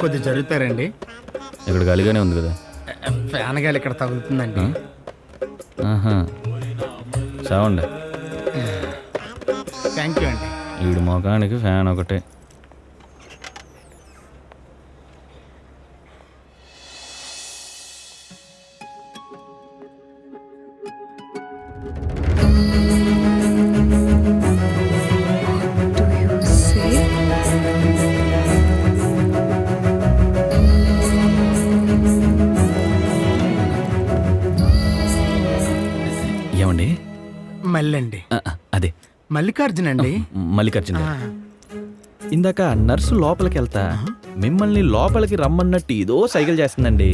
కొద్ది జరుగుతారండి. ఇక్కడ గాలిగానే ఉంది కదా. ఫ్యాన్ గాలి ఇక్కడ తగులుతుందండి. చావండి. థ్యాంక్ యూ అండి. వీడి మొఖానికి ఫ్యాన్ ఒకటే. ఏమండి? మళ్ళండి. అదే మల్లికార్జున అండి. మల్లికార్జున గారు. ఇందాక నర్సు లోపలికి వెళ్తా మిమ్మల్ని లోపలికి రమ్మన్నట్టు ఏదో సైకిల్ చేస్తుందండి.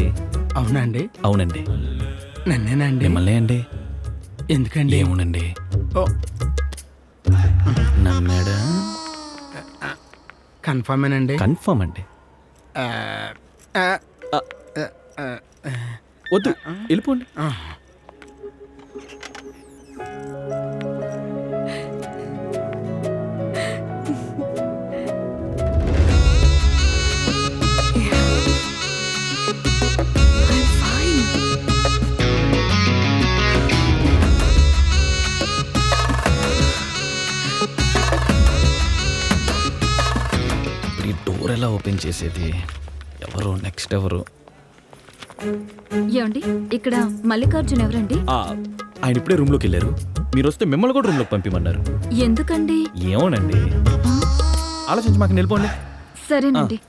అవునా అండి? అవునండి. నన్నేనండి. మిమ్మల్ని అండి. ఎందుకండి? ఏమోనండి. ఓ నమ్మాడా? కన్ఫర్మేనండి. కన్ఫర్మ్ అండి. వద్దు, వెళ్ళిపోండి. ఈ డోర్ ఎలా ఓపెన్ చేసేది? ఎవరు నెక్స్ట్? ఎవరు? ఏమండి, ఇక్కడ మల్లికార్జున్ ఎవరండి? ఆయన ఇప్పుడే రూమ్లోకి వెళ్ళారు. మీరు వస్తే మిమ్మల్ని కూడా రూమ్లోకి పంపిమన్నారు. ఎందుకండి? ఏమోనండి. ఆలోచించి మాకు నిలిపోండి. సరేనండి.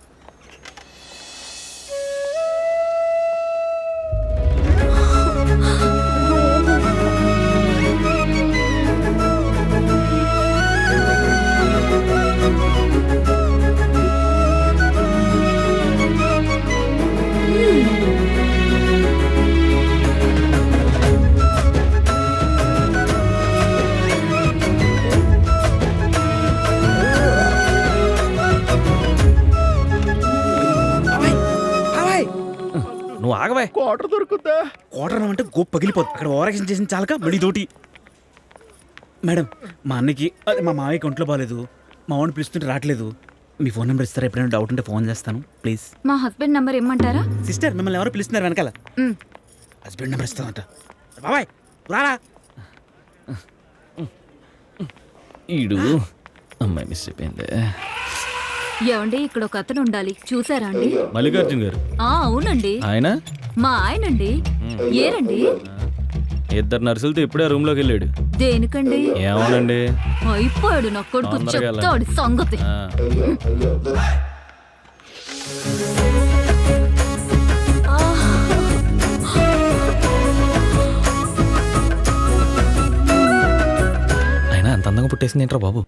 నువ్వు ఆగవా. క్వార్టర్ దొరుకుతా. క్వార్టర్ అంటే గొప్ప పగిలిపోతుంది. అక్కడ ఓవరాక్షన్ చేసిన చాలక మళ్ళీ తోటి. మేడం, మా అన్నకి మా మావయ్యకి ఒంట్లో బాగాలేదు. మా వాడిని పిలుస్తుంటే రావట్లేదు. మీ ఫోన్ నెంబర్ ఇస్తారా? ఎప్పుడైనా డౌట్ ఉంటే ఫోన్ చేస్తాను ప్లీజ్. మా హస్బెండ్ నంబర్ ఇమ్మంటారా? సిస్టర్, మిమ్మల్ని ఎవరో పిలుస్తున్నారు వెనకాల. హస్బెండ్ నెంబర్ ఇస్తానంట. బాబాయ్ రారా. ఈడు అమ్మాయి మిస్ అయిపోయింది. ఏమండి, ఇక్కడ ఒక అతను ఉండాలి, చూసారా అండి? మల్లికార్జున్ గారు. అవునండి, ఆయన మా ఆయనండి. ఏరండి? ఇద్దరు నర్సులతో ఇప్పుడే రూమ్లోకి వెళ్ళాడు. దేనికండి? ఏమోనండి. అయిపోయాడు నా కొడుకు. చెప్తాడు సంగతి. ఆయన అంత అందంగా పుట్టేసింది ఏంట్రా బాబు?